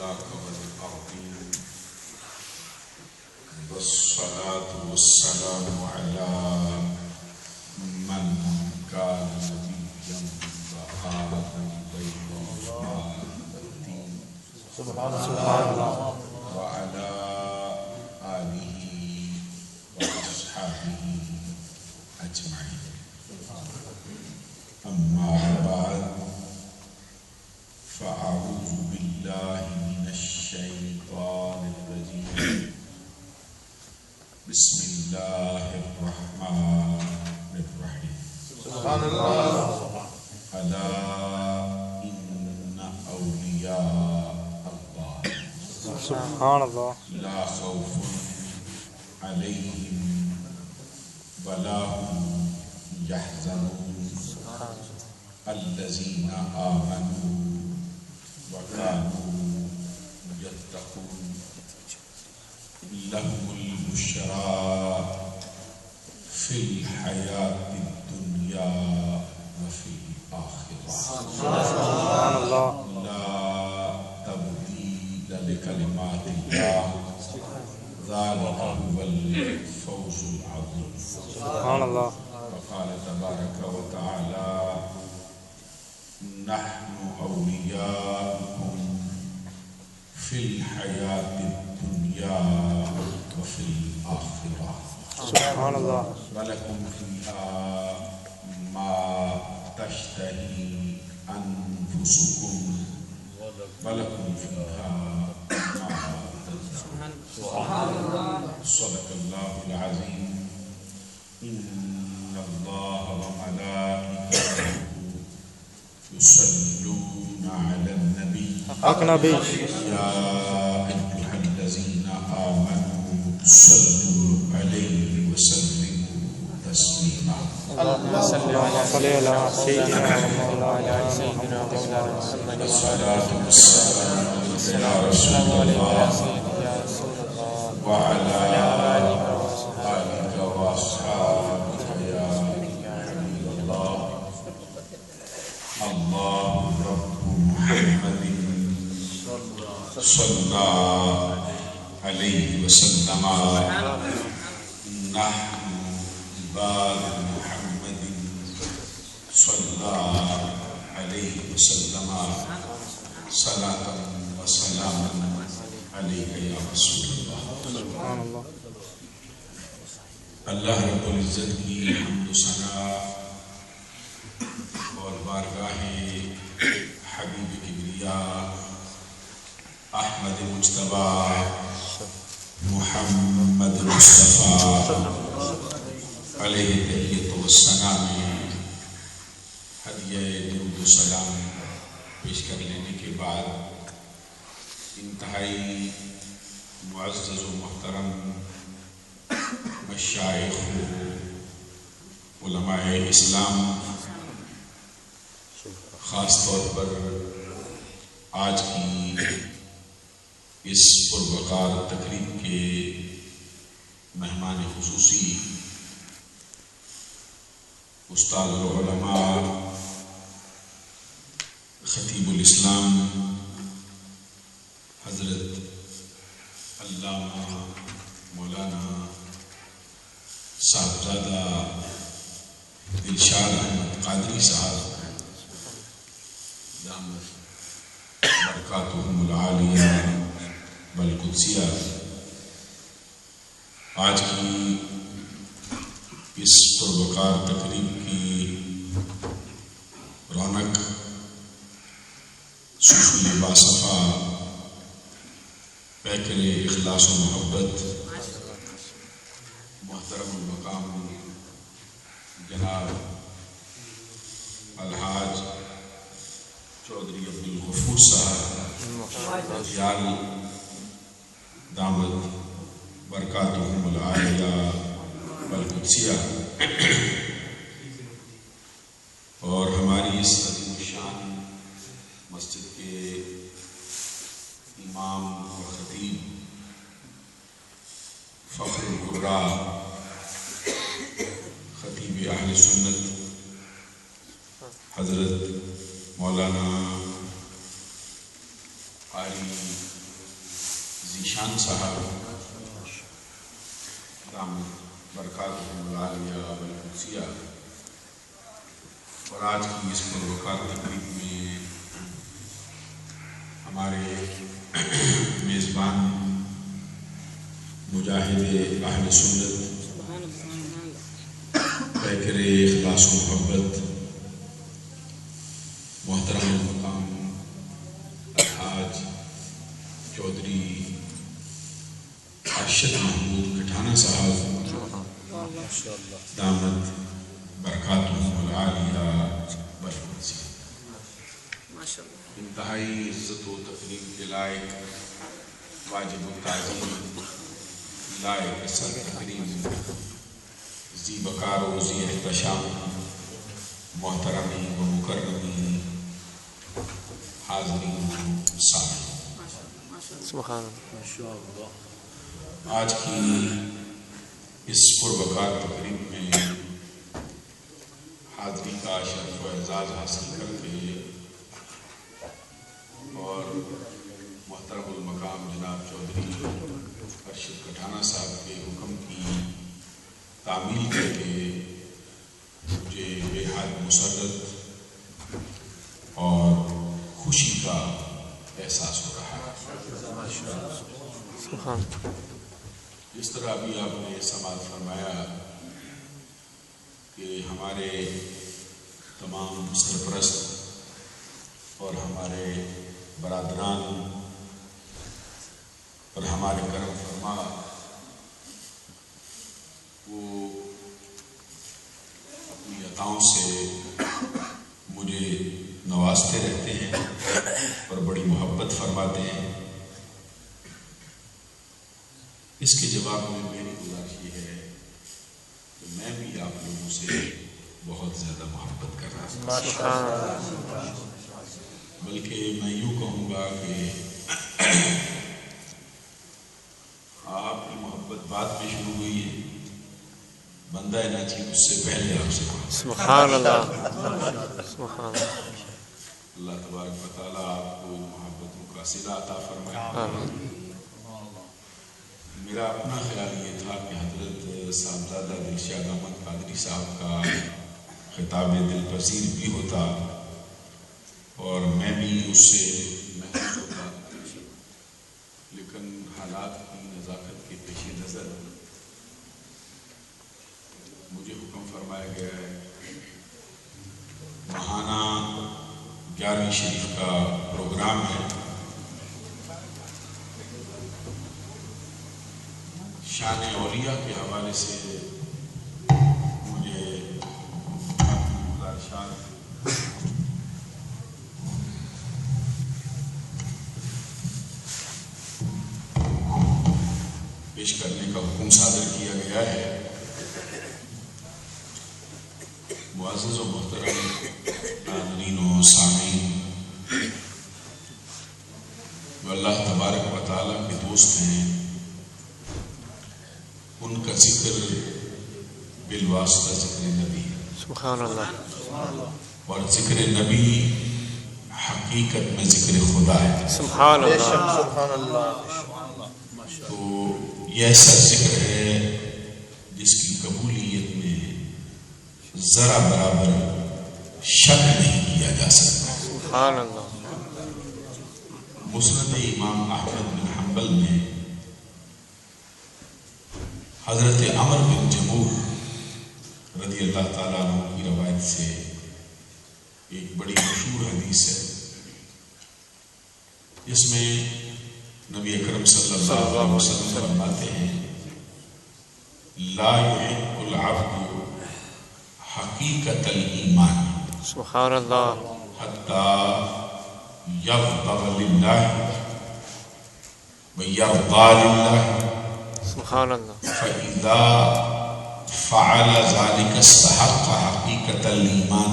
مولاك والأرضين والصلاة والسلام على من كان نبيا وآدم بين الدين سبحان الله وعلى آله وأصحابه أجمعين. أما بعد فأعوذ بالله من الشيطان الرجيم. بسم الله الرحمن الرحيم. سبحان الله. ألا إن أولياء الله سبحان الله لا خوف عليهم ولا هم يحزنون الذين آمنوا وكانوا يتقون لهم البشرى في الحياة الدنيا وفي الآخرة سبحان الله. لا تبديل لكلمات الله ذلك هو الفوز العظيم. سبحان الله. وقال تبارك وتعالى نحن أولياؤكم في الحياة الدنيا وفي الآخرة سبحان الله. ولكم فيها ما تشتهي أنفسكم ولكم فيها ما تدعون. صدق الله العظيم. إن الله وملائكته يصلون على النبي حق نبي. يا أيها الذين آمنوا صلوا عليه وسلموا تسليما. صل على سيدنا محمد الصلاة والسلام على رسول الله وعلى آلك وأصحابك يا حبيب الله. الله رب محمد صلى عليه وسلم نحن عباد محمد صلى عليه وسلم صلاة وسلاما عليك يا رسول الله. سبحان الله. اللہ رب العزت کی حمد و ثنا اور بارگاہ حبیب کبریاء احمد مجتبیٰ محمد مصطفیٰ علیہ تحیت و ثنا میں ہدیہ درود و سلام پیش کر لینے کے بعد انتہائی معزز و محترم مشائخ علماء اسلام، خاص طور پر آج کی اس پروقار تقریب کے مہمان خصوصی استاد العلماء خطیب الاسلام حضرت علامہ مولانا صاحبزادہ دلشاد احمد قادری صاحب دامت برکاتہم العالیہ والقدسیہ، آج کی اس پروقار تقریب کی رونق سفل باصفا پیکر اخلاص و محبت محترم المقام جناب الحاج چودھری عبدالغفور صاحب یال دامت برکاتہم العالیہ والقدسیہ، اور ہماری اس عظیم شان مسجد کے امام و خطیب فخر القراء خطیب اہل سنت حضرت مولانا قاری ذیشان صاحب دامت برکاتہم العالیہ والقدسیہ، اور آج کی اس پروقار تقریب میں ہمارے میزبان مجاہد اہل سنت، پیکر اخلاص و محبت، محترم المقام الحاج چودھری ارشد محمود کٹھانہ صاحب دامت برکاتہم العالیہ والقدسیہ، انتہائی عزت و تکریم کے لائق، واجب التعظیم لائق سر تکریم، ذی بکار و ذی احتشام، محترمی و مکرمی حاضرین سامعین، سبحان اللہ۔ آج کی اس پروقار تقریب میں حاضری کا شرف و اعزاز حاصل کر کے اور محترم المقام جناب چودھری ارشد کٹھانہ صاحب کے حکم کی تعمیل کر کے مجھے بے حد مسرت اور خوشی کا احساس ہو رہا ہے۔ جس طرح ابھی آپ نے سماعت فرمایا کہ ہمارے تمام سرپرست اور ہمارے برادران اور ہمارے کرم فرما وہ اپنی عطاؤں سے مجھے نوازتے رہتے ہیں اور بڑی محبت فرماتے ہیں۔ اس کے جواب میں میری گزارش یہ ہے کہ میں بھی آپ لوگوں سے بہت زیادہ محبت کر رہا ہوں، بلکہ میں یوں کہوں گا کہ آپ کی محبت بعد میں شروع ہوئی ہے، بندہ ناچیز اس سے پہلے آپ سے سبحان اللہ، سبحان اللہ۔ اللہ تبارک و تعالیٰ آپ کو محبتوں کا صلہ عطا فرمائے۔ میرا اپنا خیال یہ تھا کہ حضرت صاحبزادہ دلشاد احمد قادری صاحب کا خطاب دل پذیر بھی ہوتا اور میں بھی اس سے محفوظ ہوتا، لیکن حالات کی نزاکت کے پیش نظر مجھے حکم فرمایا گیا ہے ماہانہ 11ویں شریف کا پروگرام ہے، شان اولیاء کے حوالے سے مجھے اپنی گزارشات پیش کرنے کا حکم صادر کیا گیا ہے۔ معزز و محترم ناظرین و سامعین، جو اللہ تبارک و تعالیٰ کے دوست ہیں، ان کا ذکر بالواسطہ ذکر نبی ہے، سبحان اللہ، اور ذکر نبی حقیقت میں ذکر خدا ہے، سبحان اللہ، سبحان اللہ۔ تو یہ ایسا ذکر ہے جس کی قبولیت میں ذرا برابر شک نہیں کیا جا سکتا۔ سبحان اللہ۔ مسند امام احمد بن حنبل میں حضرت عمر بن جموح رضی اللہ تعالیٰ عنہ کی روایت سے ایک بڑی مشہور حدیث ہے، جس میں نبی اکرم صلی اللہ علیہ وسلم فرماتے ہیں لا يحق العبد حقیقت الایمان سبحان اللہ، حتی یغضب للہ ویرضى للہ، سبحان اللہ، فإذا فعل ذلك استحق حقیقت الایمان،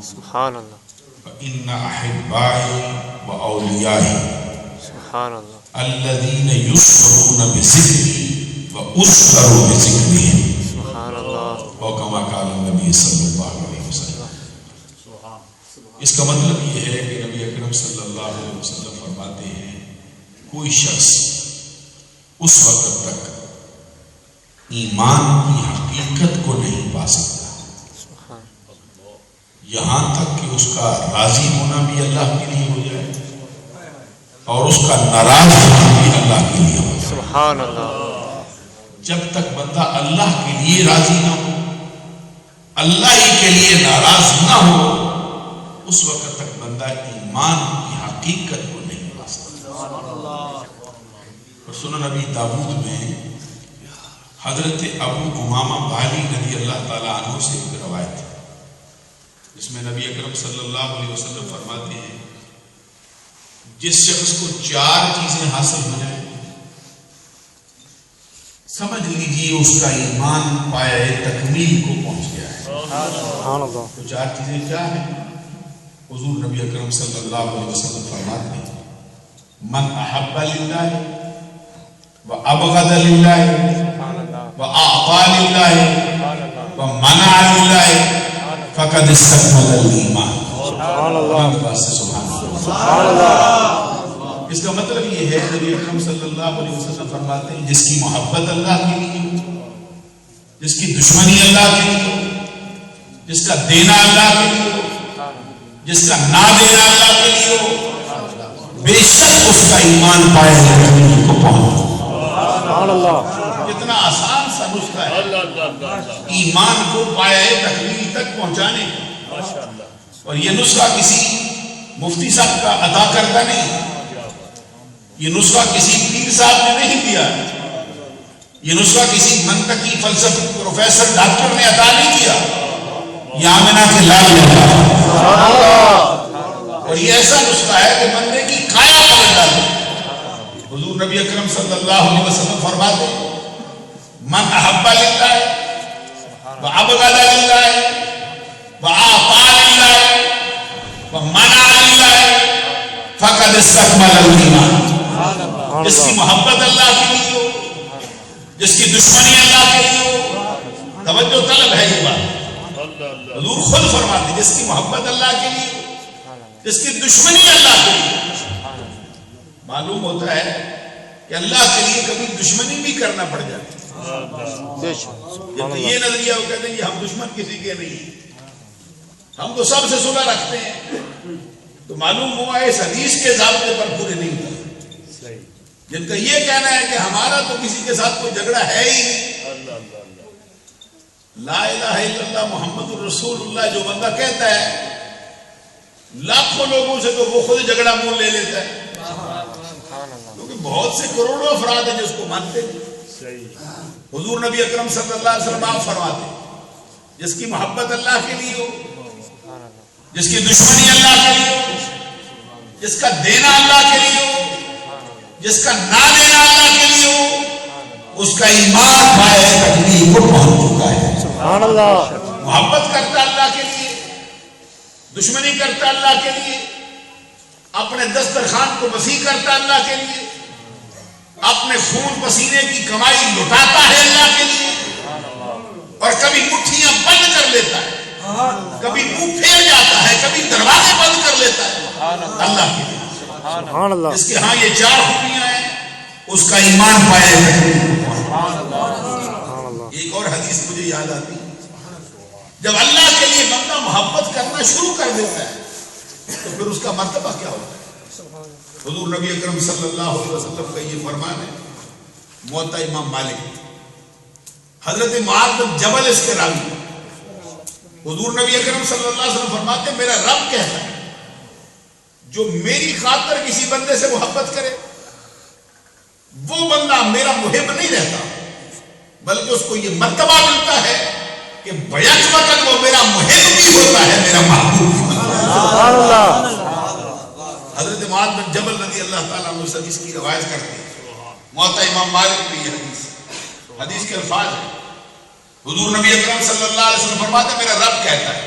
سبحان اللہ، فإن أحبائي وأوليائي سبحان اللہ، الذين يسرون بذكري وأسر بذكرهم، سبحان اللہ، اور كما قال النبي صلی اللہ علیہ وسلم۔ اس کا مطلب یہ ہے کہ نبی اکرم صلی اللہ علیہ وسلم فرماتے ہیں کوئی شخص اس وقت تک ایمان کی حقیقت کو نہیں پا سکتا، یہاں تک کہ اس کا راضی ہونا بھی اللہ کے لیے ہو جائے اور اس کا ناراض ہونا بھی اللہ کے لیے ہو جائے۔ سبحان اللہ۔ جب تک بندہ اللہ کے لیے راضی نہ ہو، اللہ ہی کے لیے ناراض نہ ہو، اس وقت تک بندہ ایمان کی حقیقت کو نہیں پا سکتا۔ اور سنن نبی داؤد میں حضرت ابو امامہ باہلی رضی اللہ تعالیٰ عنہ سے ایک روایت ہے جس میں نبی اکرم صلی اللہ علیہ وسلم فرماتے ہیں جس شخص کو 4 چیزیں حاصل ہو جائیں سمجھ لیجیے اس کا ایمان پایہ تکمیل کو پہنچ گیا ہے۔ تو 4 چیزیں کیا ہیں؟ حضور نبی اکرم صلی اللہ علیہ وسلم فرماتے ہیں من احب للہ وابغض للہ واعطى للہ ومنع للہ فقد استكمل الایمان۔ سبحان اللہ۔ اس کا مطلب یہ ہے نبی اکرم صلی اللہ علیہ وسلم فرماتے ہیں جس کی محبت اللہ کے لیے ہو، جس کی دشمنی اللہ کے لیے ہو، جس کا دینا اللہ کے لیے ہو، جس کا نہ دینا اللہ کے لیے ہو، بے شک اس کا ایمان پایہ تکمیل کو پہنچ۔ کتنا آسان سا نسخہ ہے ایمان کو پایہ تکمیل تک پہنچانے کا، اور یہ نسخہ کسی مفتی صاحب کا ادا کردہ نہیں، یہ نسخہ کسی پیر صاحب نے نہیں دیا، یہ نسخہ کسی منطقی فلسفی پروفیسر ڈاکٹر نے ادا نہیں کیا، یہ آمنہ کے لال نے ادا۔ اور یہ ایسا نسخہ ہے کہ بندے کی کایا پلٹ ڈالے۔ حضور نبی اکرم صلی اللہ علیہ وسلم فرماتے من احب للہ وابغض للہ واعطى للہ ومنع للہ فقد استكمل الایمان۔ جس کی محبت اللہ کے لیے ہو، جس کی دشمنی اللہ کے لیے ہو، توجہ طلب ہے یہ بات، حضور خود فرماتے جس کی محبت اللہ کے لیے ہو، جس کی دشمنی اللہ کے لیے۔ معلوم ہوتا ہے کہ اللہ کے لیے کبھی دشمنی بھی کرنا پڑ جاتی ہے۔ یہ نظریہ وہ کہتے ہیں کہ ہم دشمن کسی کے نہیں ہیں، ہم تو سب سے صلح رکھتے ہیں، تو معلوم ہوا اس حدیث کے ضابطے پر پورے نہیں ہوتے۔ جن کا یہ کہنا ہے کہ ہمارا تو کسی کے ساتھ کوئی جھگڑا ہے ہی نہیں، لا الہ الا اللہ محمد الرسول اللہ جو بندہ کہتا ہے لاکھوں لوگوں سے تو وہ خود جھگڑا مول لے لیتا ہے، کیونکہ بہت سے کروڑوں افراد ہیں جس کو مانتے ہیں۔ حضور نبی اکرم صلی اللہ علیہ وسلم آپ فرماتے جس کی محبت اللہ کے لیے ہو، جس کی دشمنی اللہ کے لیے ہو، جس کا دینا اللہ کے لیے ہو، جس کا نہ دینا اللہ کے لیے ہو، اس کا ایمان پایہ تکمیل کو پہنچ چکا ہے۔ سبحان اللہ۔ محبت کرتا اللہ کے لیے، دشمنی کرتا اللہ کے لیے، اپنے دسترخوان کو وسیع کرتا اللہ کے لیے، اپنے خون پسینے کی کمائی لٹاتا ہے اللہ کے لیے، اور کبھی مٹھیاں بند کر لیتا ہے، کبھی منہ پھیر جاتا ہے، کبھی دروازے بند کر لیتا ہے اللہ کے لیے۔ اس کے ہاں یہ 4 خوبیاں ہیں، اس کا ایمان پایہ تکمیل۔ ایک اور حدیث مجھے یاد آتی ہے، جب اللہ کے لیے بندہ محبت کرنا شروع کر دیتا ہے تو پھر اس کا مرتبہ کیا ہوتا ہے؟ حضور نبی اکرم صلی اللہ علیہ وسلم کا یہ فرمان ہے، موطا امام مالک، حضرت معاذ بن جبل اس کے راوی، حضور نبی اکرم صلی اللہ علیہ وسلم فرماتے ہیں میرا رب کہتا ہے جو میری خاطر کسی بندے سے محبت کرے وہ بندہ میرا محب نہیں رہتا، بلکہ اس کو یہ مرتبہ ملتا ہے کہ بیک وقت وہ میرا محب بھی ہوتا ہے، میرا محبوب بھی ہوتا ہے۔ سبحان اللہ۔ حضرت معاذ بن جبل رضی اللہ تعالیٰ عنہ سے اس کی روایت کرتے ہیں، موطا امام مالک میں یہ حدیث کے الفاظ ہیں، حضور نبی اکرم صلی اللہ علیہ وسلم فرماتے ہیں میرا رب کہتا ہے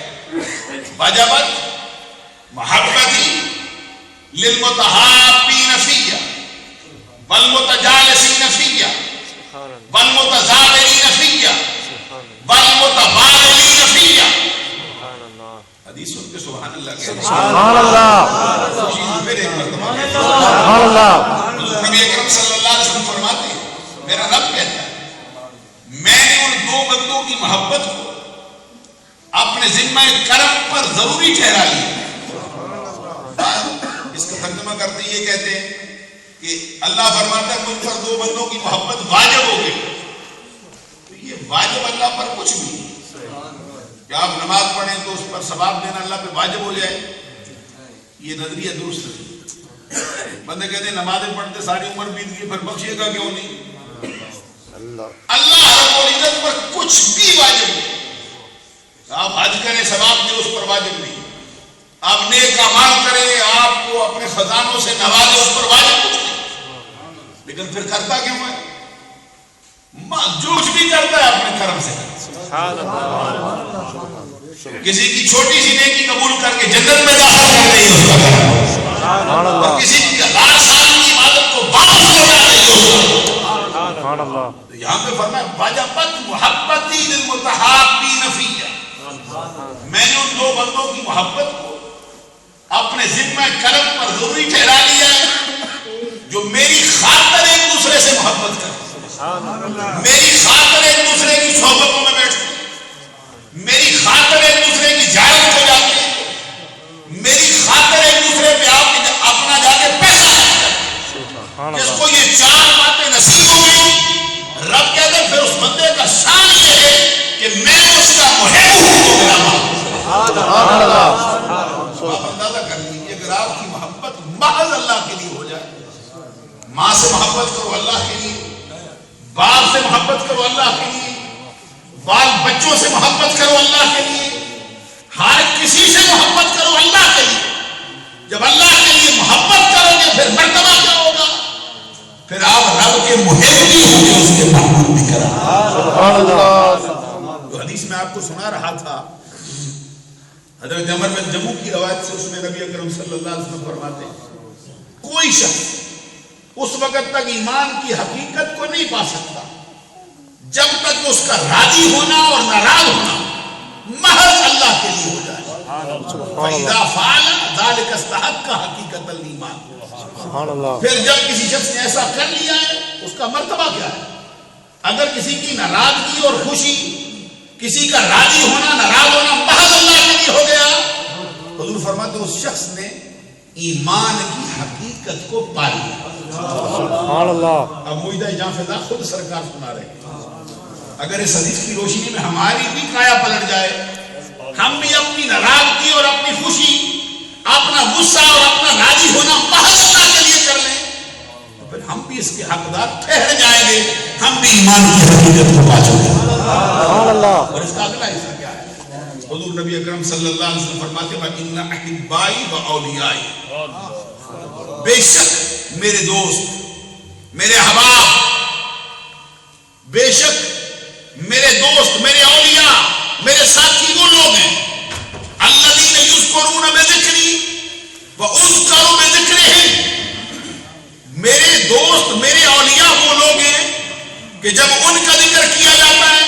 وجبت محبتی للمتحابین فیہ والمتجالسین فیہ والمتزاورین فیہ والمتبادلین فیہ۔ حدیث سن کے سبحان اللہ کہتے ہیں، سبحان اللہ، پھر ایک مرتبہ سبحان اللہ۔ حضور نبی اکرم صلی اللہ علیہ وسلم فرماتے ہیں محبت کو اپنے ذمہ کرم پر ضروری ٹھہرا لیا. اس کا ترجمہ کرتے یہ کہتے ہیں کہ اللہ فرماتا ہے مجھ پر 2 بندوں کی محبت واجب ہو گئی. تو یہ واجب اللہ پر کچھ بھی کہ آپ نماز پڑھیں تو اس پر ثواب دینا اللہ پہ واجب ہو جائے، یہ نظریہ درست نہیں. بندے کہتے ہیں نمازیں پڑھتے ساری عمر بیت گئی پھر بخشے گا کیوں نہیں؟ اللہ رب العزت پر کچھ بھی واجب نہیں. آپ حج کریں ثواب دے اس پر واجب نہیں. آپ نیک اعمال کریں آپ کو اپنے خزانوں سے نوازے اس پر واجب کچھ نہیں. لیکن پھر کرتا کیوں ہے؟ جو کچھ بھی کرتا ہے اپنے کرم سے. کسی کی چھوٹی سی نیکی قبول کر کے جنت میں داخل کر رہی ہے اس کا کرم، اور کسی کی 1000 سال کی عبادت کو واپس لوٹا رہی ہے اس کا کرم. تو یہاں پہ فرمایا وجبت محبتی للمتحابین فیہ، میں نے ان 2 بندوں کی محبت کو اپنے ذمہ کرم پر ضروری ٹھہرا لیا ہے جو میری خاطر ایک دوسرے سے محبت کرتے، میری خاطر ایک دوسرے کی صحبتوں میں بیٹھتے، میری خاطر ایک دوسرے کی زیارت کو جاتے، میری خاطر ایک دوسرے پہ آپ اپنا جا کے پیسہ کرتے. جس کو یہ 4 باتیں نصیب ہو گئی، رب کہتے ہیں پھر اس بندے کا شان یہ ہے کہ میں اس کا محب ہوں. میرا آپ اندازہ کر لیجیے اگر آپ کی محبت محض اللہ کے لیے ہو جائے، ماں سے محبت کرو اللہ کے لیے، باپ سے محبت کرو اللہ کے لیے، بال بچوں سے محبت کرو اللہ کے لیے، ہر کسی سے محبت کرو اللہ کے لیے. جب اللہ کے لیے محبت کرو گے پھر مرتبہ کیا ہوگا؟ پھر آپ رب کے محب بھی ہوں گے، اس کے محبوب بھی کرا. جو حدیث میں آپ کو سنا رہا تھا حضرت عمر بن جموح کی روایت سے، اس میں نبی اکرم صلی اللہ علیہ وسلم فرماتے ہیں کوئی شخص اس وقت تک ایمان کی حقیقت کو نہیں پا سکتا جب تک اس کا راضی ہونا اور ناراض ہونا محض اللہ کے لیے ہو جائے. فَإِذَا فَعَلَ ذَلِكَ اسْتَحَقَّ حَقِيقَةَ الْإِيمَانِ. پھر جب کسی شخص نے ایسا کر لیا ہے اس کا مرتبہ کیا ہے؟ اگر کسی کی ناراضگی اور خوشی، کسی کا راضی ہونا ناراض ہونا محض اللہ کے لیے ہو گیا، حضور فرماتے اس شخص نے ایمان کی حقیقت کو پا لیا. سبحان اللہ. اب مجدہ جاں فضا خود سرکار سنا رہے ہیں، اگر اس حدیث کی روشنی میں ہماری بھی کایا پلٹ جائے، ہم بھی اپنی ناراضگی اور اپنی خوشی، اپنا غصہ اور اپنا راضی ہونا محض اللہ کے لیے کر لیں، تو پھر ہم بھی اس کے حقدار ٹھہر جائیں گے، ہم بھی ایمان کی حقیقت کو پا چکے ہیں. سبحان اللہ. اور اس کا اگلا حصہ کیا ہے؟ حضور نبی اکرم صلی اللہ علیہ وسلم فرماتے ہیں وَإِنَّ أَحِبَّائِي وَأَوْلِيَائِي، بے شک میرے دوست، میرے احباب، بے شک میرے دوست، میرے اولیاء، میرے ساتھی وہ لوگ ہیں الذین یذکرون بذکری واذکر بذکرہم. میرے دوست، میرے اولیاء وہ لوگ ہیں کہ جب ان کا ذکر کیا جاتا ہے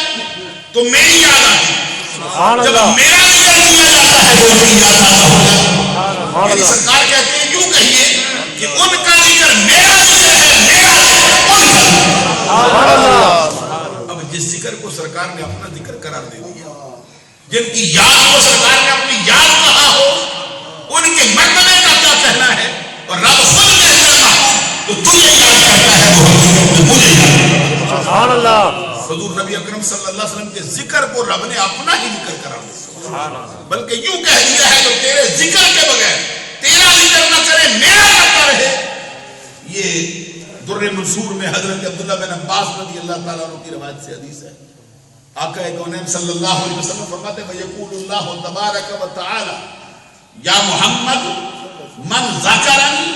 تو میری یاد آتی ہے، جب میرا ذکر کیا جاتا ہے تو ان کی یاد آتا ہوگا. میری سرکار کہتے ہیں یوں کہیے کہ ان کا ذکر میرا ذکر ہے، میرا ذکر ان کا. اب جس ذکر کو سرکار نے اپنا ذکر قرار دے دیا، جن کی یاد کو سرکار نے اپنی یاد کہا ہو، ان کے مرتبے کا کیا کہنا ہے؟ اور رب خود کہتا ہے تو تجھے یاد کرتا ہے وہ حقیقت میں مجھے یاد کرتا ہے. سبحان اللہ. حضور نبی اکرم صلی اللہ علیہ وسلم کے ذکر کو رب نے اپنا ہی ذکر قرار دیا، بلکہ یوں کہہ دیا ہے جو تیرے ذکر کے بغیر، تیرا ذکر نہ کرے میرا کرتا رہے. یہ در منصور میں حضرت عبداللہ بن عباس رضی اللہ تعالیٰ عنہ کی روایت سے حدیث ہے. آقا کونین صلی اللہ علیہ وسلم فرماتے ہیں وَيَقُولُ اللَّهُ تَبَارَكَ وَتَعَالَى یا محمد من ذکرنی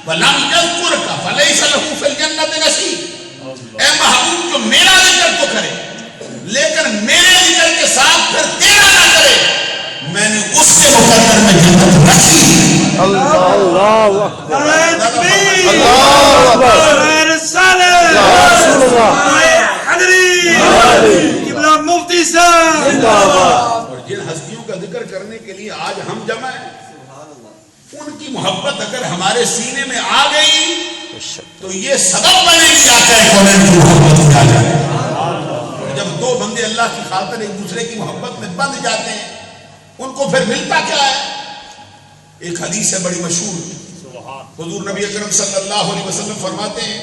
وَلَمْ يَذْكُرْكَ فَلَيْسَ لَهُ فِي الْجَنَّةِ نَصِيبٌ. اے محبوب جو میرا ذکر تو کرے لیکن میرے ذکر کے ساتھ پھر تیرا نہ کرے، میں نے اس کے مقدر میں جنت رکھی. اللہ اکبر، اللہ اکبر، مفتی صاحب. اور جن ہستیوں کا ذکر کرنے کے لیے آج ہم جمع ہیں، ان کی محبت اگر ہمارے سینے میں آ گئی تو یہ سبب بنے گی آقا کونین کی محبت میں آ جائے. جب دو بندے اللہ کی خاطر ایک دوسرے کی محبت میں بندھ جاتے ہیں ان کو پھر ملتا کیا ہے؟ ایک حدیث ہے بڑی مشہور، حضور نبی اکرم صلی اللہ علیہ وسلم فرماتے ہیں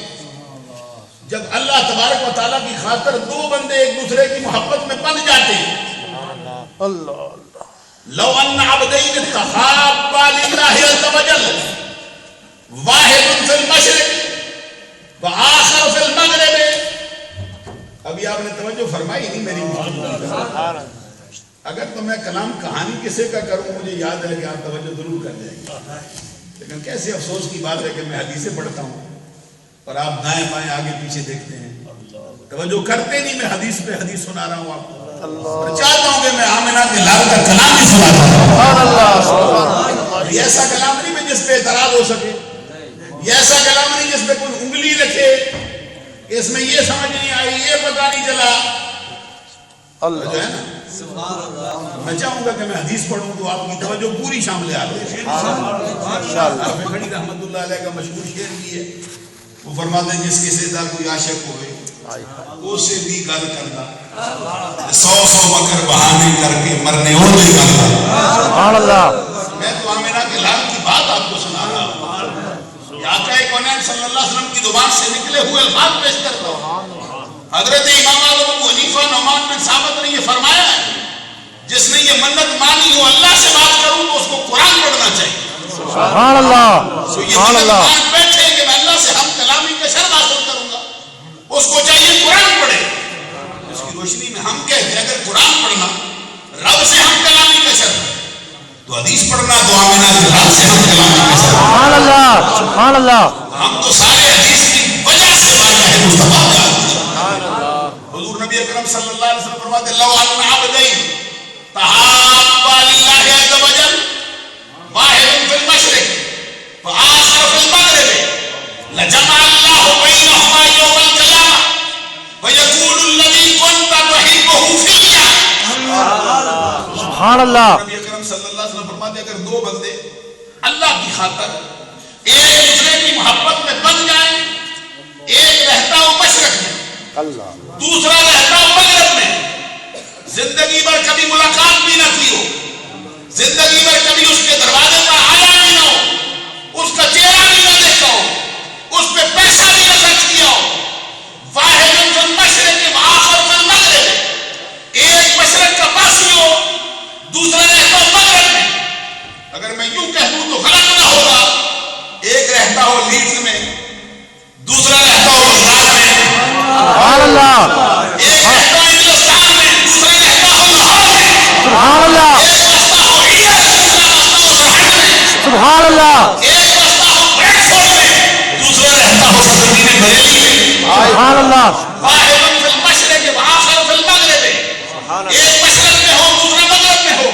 جب اللہ تبارک و تعالیٰ کی خاطر دو بندے ایک دوسرے کی محبت میں بندھ جاتے ہیں، لو ان عبدین تحابا للہ عز وجل واحد فی المشرق وآخر فی المغرب. ابھی آپ نے توجہ فرمائی نہیں میری بات. اگر تو میں کلام کہانی کسی کا کروں مجھے یاد ہے کہ آپ توجہ ضرور کر جائیں گے، لیکن کیسے افسوس کی بات ہے کہ میں حدیثیں پڑھتا ہوں اور آپ دائیں بائیں آگے پیچھے دیکھتے ہیں، توجہ کرتے نہیں. میں حدیث پہ حدیث سنا رہا ہوں آپ کو، اور چاہتا ہوں کہ میں آمنہ کے لال کا کلام ہی سناتا ہوں. یہ ایسا کلام نہیں میں جس پہ اعتراض ہو سکے، یہ ایسا کلام نہیں جس پہ کوئی انگلی رکھے کہ اس میں یہ سمجھ نہیں آئی، یہ پتہ نہیں چلا. جو ہے نا، میں چاہوں گا کہ میں حدیث پڑھوں تو آپ کی توجہ پوری شامل آ جائے. رحمت اللہ علیہ کا مشہور شعر بھی ہے، وہ فرماتے ہیں جس کے سیدھا کوئی عاشق ہوئے اسے بھی گل کرنا، 100 مکر بہانے کر کے مرنے اور نہیں کرنا. میں تو آمنہ کے لال کی بات آپ کو سنا رہا ہوں، آقا کونین صلی اللہ علیہ وسلم کی زبان سے نکلے ہوئے الفاظ پیش کرتا ہوں. حضرت امام اعظم ابو حنیفہ نعمان بن ثابت نے یہ فرمایا ہے جس نے یہ منت مانی ہو اللہ سے بات کروں تو اس کو قرآن پڑھنا چاہیے. سبحان اللہ. سبحان اللہ. بیٹھے کہ میں اللہ سے ہم کلامی کا شرف حاصل کروں گا، اس کو چاہیے قرآن پڑھے. اس کی روشنی میں ہم کہتے ہیں اگر قرآن پڑھنا رب سے ہم کلامی کا شرف تو حدیث پڑھنا تو آمنہ کے رب سے ہم کلامی کا شرف. سبحان اللہ. سبحان اللہ. ہم تو سارے حدیث کی وجہ سے واقع مصطفیٰ کا. حضور نبی اکرم صلی اللہ علیہ وسلم فرماتے لو ان عبدین تحابا للہ عز وجل واحد فی المشرق وآخر فی المغرب لجمع اللہ بینہما یوم القیامہ ویقول الذی کنت تحبہ فیہ. سبحان اللہ. نبی اکرم صلی اللہ علیہ وسلم فرماتے اگر دو بندے اللہ کی خاطر ایک دوسرے کی محبت میں بن جائیں، ایک رہتا ہو مشرق میں دوسرا رہتا ہو مغرب میں، زندگی بھر کبھی ملاقات بھی نہ کی ہو، زندگی بھر کبھی اس کے دروازے پر آیا بھی نہ ہو، اس کا چہرہ بھی نہ دیکھا ہو، اس پہ پیسہ بھی نہ خرچ کیا ہو، واحد فی المشرق وآخر فی المغرب، ایک مشرق کا باسی ہو دوسرا رہتا ہو مغرب میں. اگر میں یوں کہہ دوں تو غلط نہ ہوگا، ایک رہتا ہو لیڈز میں دوسرا رہتا ہو گجرات میں. سبحان اللہ. ایک رہتا ہو ہندوستان میں دوسرا رہتا ہو لاہور میں. سبحان اللہ. ایک رہتا ہو انڈیا میں دوسرا رہتا ہو سرحد میں. سبحان اللہ. ایک رہتا ہو بریڈ فورڈ میں دوسرا رہتا ہو سبزی میں بریلی میں. سبحان اللہ. واحد فی المشرق وآخر فی المغرب، ایک مشرق میں ہو دوسرا مغرب میں ہو.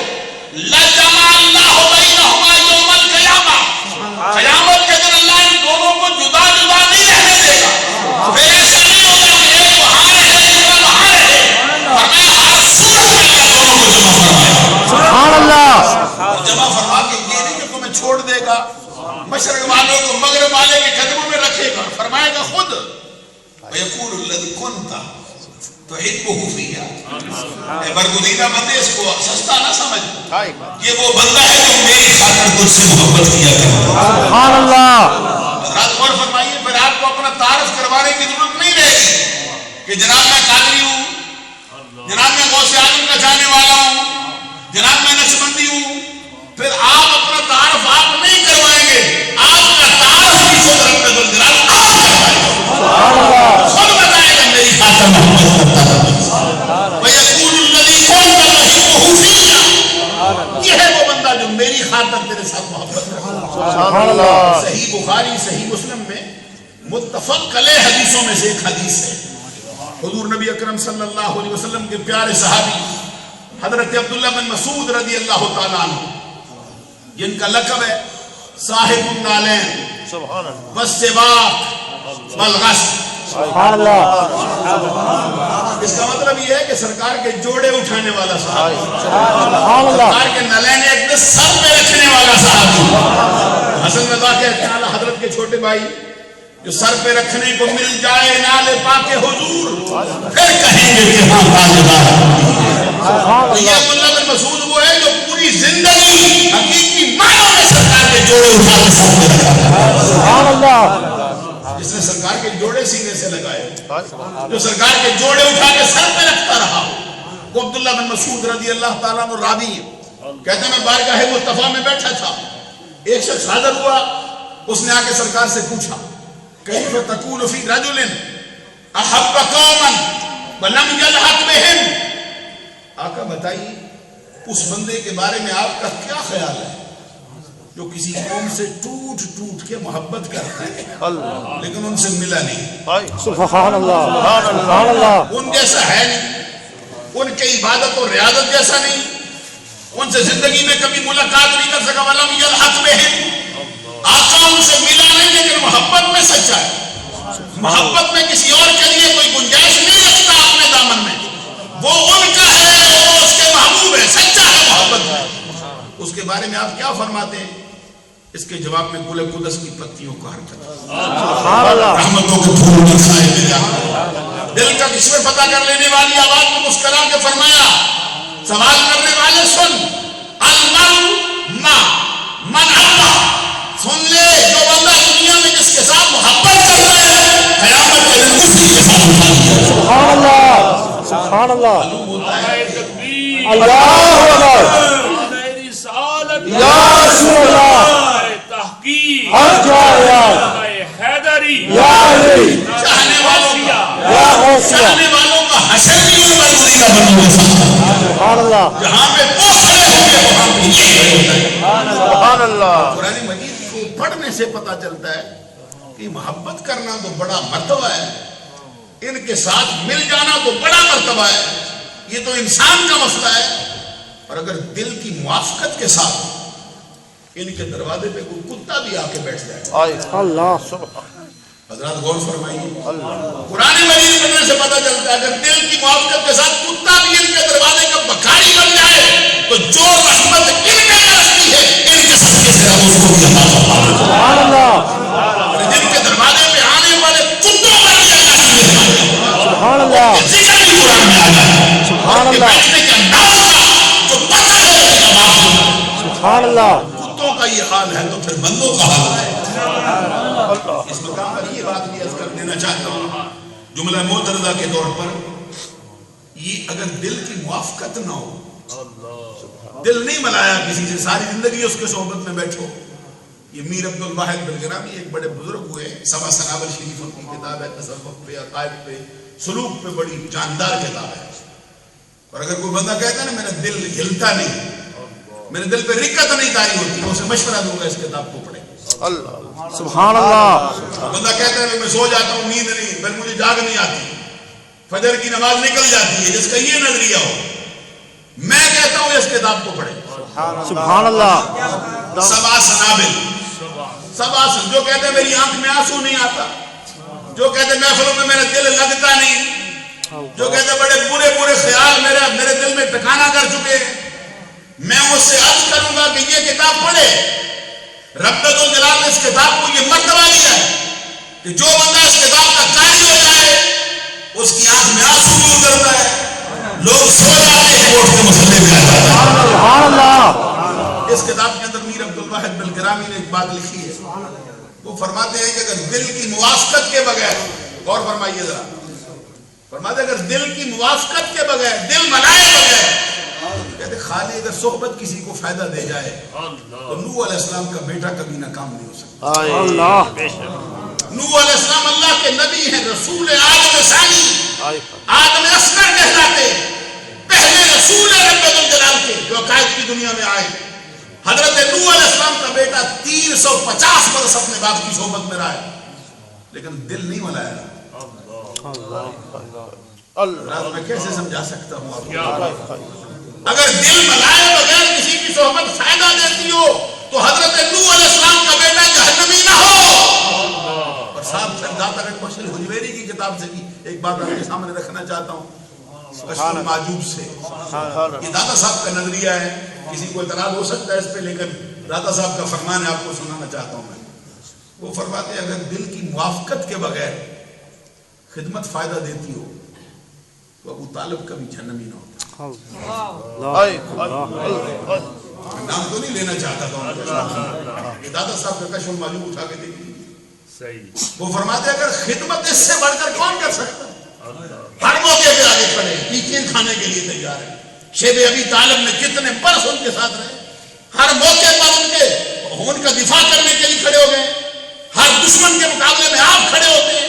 لجمع اللہ بینہما یوم القیامہ، قیامت کے دن اللہ ان دونوں کو جدا جدا نہیں رہنے دے گا. پھر ایسا نہیں ہوگا کہ ایک وہاں رہے دوسرا وہاں رہے، فرمایا ہر صورت میں اللہ دونوں کو جمع فرمائے. سبحان اللہ. جمع فرما کے یہ نہیں کہ تمہیں چھوڑ دے گا، مشرق والوں کو مغرب والے کے قدموں میں رکھے گا، فرمائے گا خود وَيَقُولُ الَّذِي كُنْتَ تُحِبُّهُ فِيهَا. اے برگزیدہ بندے اس کو سستا نہ سمجھ، یہ وہ بندہ ہے جو میری خاطر تجھ سے محبت کیا کرتا. سبحان اللہ. حضرات غور فرمائیے، پھر آپ کو اپنا تعارف کروانے کی ضرورت نہیں رہے گی کہ جناب میں قادری ہوں، جناب میں غوث اعظم کا جانے والا ہوں، جناب میں نقشبندی ہوں. پھر آپ اپنا تعارف آپ نہیں کروائیں گے، آپ کا تعارف بھی خود رب الجلال آپ کروائے گا. خود بتائے گا میری خاطر محبت کرتا ہے. وَيَقُولُ الَّذِي كُنْتَ تُحِبُّهُ فِيَّ. یہ ہے وہ بندہ جو میری خاطر تیرے ساتھ محبت کرتا ہے. سبحان اللہ. صحیح بخاری صحیح مسلم میں متفق علیہ حدیثوں میں سے ایک حدیث ہے. حضور نبی اکرم صلی اللہ علیہ وسلم کے پیارے صحابی حضرت عبداللہ بن مسعود رضی اللہ تعالیٰ عنہ، جن کا لقب ہے صاحب النالین والسباق والغسل. سبحان اللہ. اس کا مطلب یہ ہے کہ سرکار کے جوڑے اٹھانے والا صحابی، سرکار کے نالین ایک سر پہ رکھنے والا صحابی. حسن رضا کہتے ہیں حضرت کے چھوٹے بھائی جو سر پہ رکھنے کو مل جائے نال پاک حضور پھر کہیں گے کہ ہاں تاجدار۔ تو یہ عبداللہ بن مسعود وہ ہے جو پوری زندگی حقیقی معنوں میں سرکار کے جوڑے اٹھا کے سر پہ رکھا، سبحان اللہ، جس نے سرکار کے جوڑے سینے سے لگائے، جو سرکار کے جوڑے اٹھا کے سر پہ رکھتا رہا، وہ عبداللہ بن مسعود رضی اللہ تعالیٰ عنہ راوی ہے۔ کہتے ہیں میں بارگاہ مصطفیٰ میں بیٹھا تھا، ایک شخص حاضر ہوا، اس نے آ کے سرکار سے پوچھا کیف تکون فی رجل احب قوما ولم یلحق بہم، آقا بتائیے اس بندے کے بارے میں آپ کا کیا خیال ہے جو کسی قوم سے ٹوٹ ٹوٹ کے محبت کرتا ہے لیکن ان سے ملا نہیں، سبحان اللہ، سبحان اللہ، ان جیسا ہے نہیں، ان کے عبادت اور ریاضت جیسا نہیں، ان سے زندگی میں کبھی ملاقات نہیں کر سکا، ولم یلحق بہم، آقا ان سے ملا نہیں لیکن محبت میں سچا ہے، محبت میں کسی اور کے لیے کوئی گنجائش نہیں رکھتا اپنے دامن میں، وہ ان کا ہے، وہ اس کے محبوب ہے، سچا ہے محبت میں۔ اس کے بارے میں آپ کیا فرماتے ہیں؟ اس کے جواب میں گل قدس کی پتیوں کا حرکت، رحمتوں کے پھول میں کھائے میں جانا، دل کا کشور پتہ کر لینے والی آواز میں مسکرا کے فرمایا سوال کرنے والے سن، المرء ما من اللہ، سن لے جو بندہ دنیا میں جس کے ساتھ محبت کرتا ہے قیامت کے دن اسی کے ساتھ محبت، سبحان اللہ، سبحان اللہ، اللہ اکبر، یا رسول اللہ، تحقیق، حیدری، یا علی، چاہنے والوں کا، یا غوثیہ، چاہنے والوں کا حشر بھی ان مزدوری کا بن ہوتا ہے، سبحان اللہ، جہاں پہ وہ کھڑے ہوں گے وہاں پہ یہ کھڑے ہوتا ہے۔ سبحان اللہ، قرآن مجید کو پڑھنے سے پتا چلتا ہے کہ محبت کرنا تو بڑا مرتبہ ہے، ان کے ساتھ مل جانا تو بڑا مرتبہ ہے، یہ تو انسان کا مسئلہ ہے، اور اگر دل کی موافقت کے ساتھ ان کے دروازے پہ کوئی کتا بھی آ کے بیٹھ جائے، اللہ، حضرات غور فرمائیے، قرآن مجید پڑھنے سے پتا چلتا ہے اگر دل کی موافقت کے ساتھ کتا بھی ان کے دروازے کا بکاری بن جائے تو جو رحمت ان میں برستی ہے ان کے صدقے سے رب اس کو بھی عطا فرمائے، سبحان اللہ، جن کے دروازے پہ آنے والے کتوں پر بھی اللہ کی مہربانی ہے، سبحان اللہ، ذکر بھی قرآن میں آ جاتا ہے، سبحان کہ اللہ، بیٹھنے کا انداز ہوگا جو پتہ ہے اس کا باپ ہوگا، سبحان اللہ، کتوں کا یہ حال ہے تو پھر بندوں کا حال ہے۔ اس مقام پر یہ بات بھی عرض کر دینا چاہتا ہوں جملہ معترضہ کے طور پر، یہ اگر دل کی موافقت نہ ہو، دل نہیں ملایا کسی سے، ساری زندگی اس کے صحبت میں بیٹھو، یہ میر عبد الواحد بلگرامی ایک بڑے بزرگ ہوئے، سبا سنابل شریف ان کی کتاب ہے، تصوف پہ، عقائد پہ، سلوک پہ بڑی جاندار کتاب ہے، اور اگر کوئی بندہ کہتا ہے نا میرا دل ہلتا نہیں، میرے دل پہ رکت نہیں طاری ہوتی، میں اسے مشورہ دوں گا اس کتاب کو پڑھیں، سبحان اللہ، بندہ کہتا ہے میں سو جاتا ہوں نیند نہیں، پھر مجھے جاگ نہیں آتی، فجر کی نماز نکل جاتی ہے، جس کا یہ نظریہ ہو، میں کہتا ہوں اس کتاب کو پڑھیں، سبحان اللہ، سبا سنابل، سبا سن، جو کہتے ہیں میری آنکھ میں آنسو نہیں آتا، جو کہتے ہیں محفلوں میں میرا دل لگتا نہیں، جو کہتے ہیں بڑے برے برے خیال میرے دل میں ٹھکانہ کر چکے ہیں، میں اس سے عرض کروں گا کہ یہ کتاب پڑھے، رب الجلال نے اس کتاب کو یہ مرتبہ دیا ہے کہ جو بندہ اس کتاب کا قاری ہو جائے اس کی آنکھ میں آنسو بھی اترتا ہے، لوگ سو جاتے ہیں اٹھ کے مسئلے میں آ جاتا ہے۔ سبحان اللہ، اس کتاب کے اندر میر عبد الواحد بلگرامی نے ایک بات لکھی ہے، وہ فرماتے ہیں کہ اگر دل کی موافقت کے بغیر، غور فرمائیے ذرا، فرماتے ہیں اگر دل کی موافقت کے بغیر، دل ملائے بغیر، کہتے خالی اگر صحبت کسی کو فائدہ دے جائے تو نوح علیہ السلام کا بیٹا کبھی ناکام نہیں ہو سکتا۔ اللہ، نوح علیہ السلام اللہ کے نبی ہیں، رسول آدم ثانی، آدم اصغر کہلاتے، پہلے رسول رب الجلال کے جو عقائد کی دنیا میں آئے، حضرت نوح علیہ السلام کا بیٹا 350 برس اپنے باپ کی صحبت میں رہا ہے لیکن دل نہیں ملایا۔ اللہ، میں کیسے سمجھا سکتا ہوں آپ کو؟ اگر دل ملائے بغیر کسی کی صحبت فائدہ دیتی ہو تو حضرت نوح علیہ السلام کا بیٹا جہنمی نہ ہو۔ اور صاحب سردار بشر حجویری کی کتاب سے بھی ایک بات آپ کے سامنے رکھنا چاہتا ہوں، کشف المعجوب سے، یہ داتا صاحب کا نظریہ ہے، کسی کو اعتراض ہو سکتا ہے اس پہ، لیکن داتا صاحب کا فرمان ہے، آپ کو سنانا چاہتا ہوں میں۔ وہ فرماتے ہیں اگر دل کی موافقت کے بغیر خدمت فائدہ دیتی ہو تو ابو طالب کبھی جہنمی نہ ہوتا. نام تو نہیں لینا چاہتا تھا، دادا صاحب کا کشف المعلوم اٹھا کے دیکھیے. وہ فرماتے ہیں اگر خدمت اس سے بڑھ کر کون کر سکتا ہے؟ ہر موقع پہ آگے کھڑے تیکین کھانے کے لیے تیار ہے. شیب ابی طالب نے کتنے برس ان کے ساتھ رہے، ہر موقع پر ان کا دفاع کرنے کے لیے کھڑے ہو گئے، ہر دشمن کے مقابلے میں آپ کھڑے ہوتے ہیں.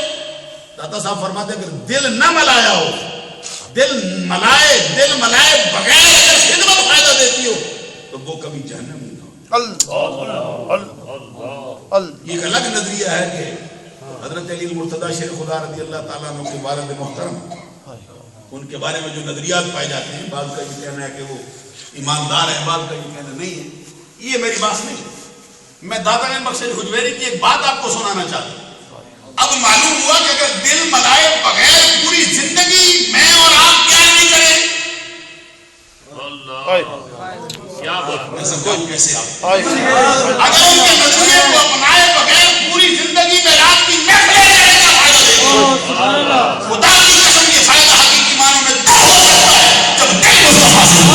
دادا صاحب فرماتے ہیں اگر دل نہ ملایا ہو، دل ملائے بغیر اگر خدمت فائدہ دیتی ہو تو وہ کبھی جہنم ہی نہ ہو. یہ ایک الگ نظریہ ہے کہ حضرت علی المرتضی شیر خدا رضی اللہ تعالیٰ عنہ کے والد محترم، ان کے بارے میں جو نظریات پائے جاتے ہیں، بعض کا یہ کہنا ہے کہ وہ ایماندار ہے، بعض کا یہ کہنا نہیں ہے. یہ میری بات نہیں، میں دادا نے بخش حجویری کی ایک بات آپ کو سنانا چاہتا ہوں. اب معلوم ہوا کہ اگر دل ملائے بغیر پوری زندگی میں اور آپ کیا نہیں کریں. میں سمجھاؤں کیسے آپ اگر ان کے نظریے کو اپنائے بغیر پوری زندگی میں رات کی محفلیں کرنے کا فائدہ دے گا. خدا کی قسم یہ فائدہ حقیقی معنوں میں تب ہو سکتا ہے جب دل مصطفیٰ سے دل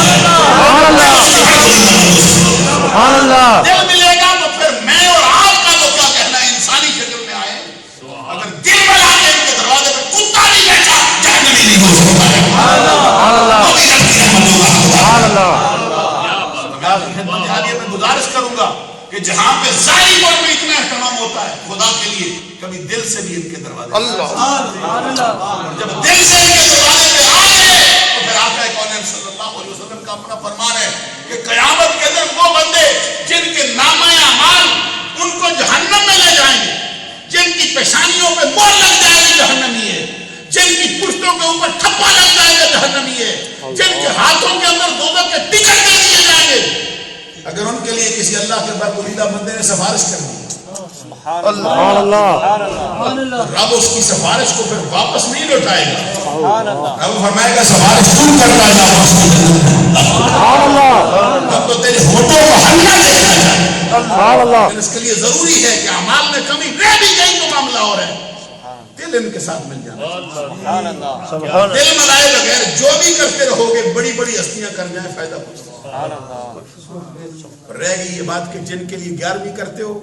ملے گا. تو پھر میں اور آپ کا تو کیا کہنا ہے، انسانی شکل میں آئے اگر دل ملا کے ان کے دروازے پر کتا نہیں بیٹھا جہنمی نہیں ہو سکتا ہے. میں گزارش کروں گا کہ جہاں پہ ظاہری طور پہ اتنا اہتمام ہوتا ہے خدا کے لیے، کبھی دل سے بھی ان کے دروازے جب دل سے ان کے دروازے پہ آئے تو پھر آقا کونین صلی اللہ علیہ وسلم کا اپنا فرمان ہے کہ قیامت کے دن وہ بندے جن کے نامہ اعمال ان کو جہنم میں لے جائیں گے، جن کی پیشانیوں پہ مہر لگ جائے گی جہنمی ہے، جن کی پشتوں کے اوپر ٹھپا لگ جائے گا جہنمی ہے، جن کے ہاتھوں کے اندر دوزخ کے ٹکٹ دے دیے جائیں گے، اگر ان کے لیے کسی اللہ کے برگزیدہ بندے نے سفارش کر دی رب اس کی سفارش کو پھر واپس نہیں لوٹائے گا. رب فرمائے گا سفارش تم کرتا جا اب تو تیرے ہوٹوں کو ہلنا دیکھنا چاہیے. لیکن اس کے لیے ضروری ہے کہ اعمال میں کمی رہ بھی گئی تو معاملہ اور ہے، دل ان کے ساتھ مل جانا. دل ملائے بغیر جو بھی کرتے رہو گے بڑی بڑی ہستیاں کر جائیں فائدہ کچھ رہ گئی. یہ بات کہ جن کے لیے 11ویں کرتے ہو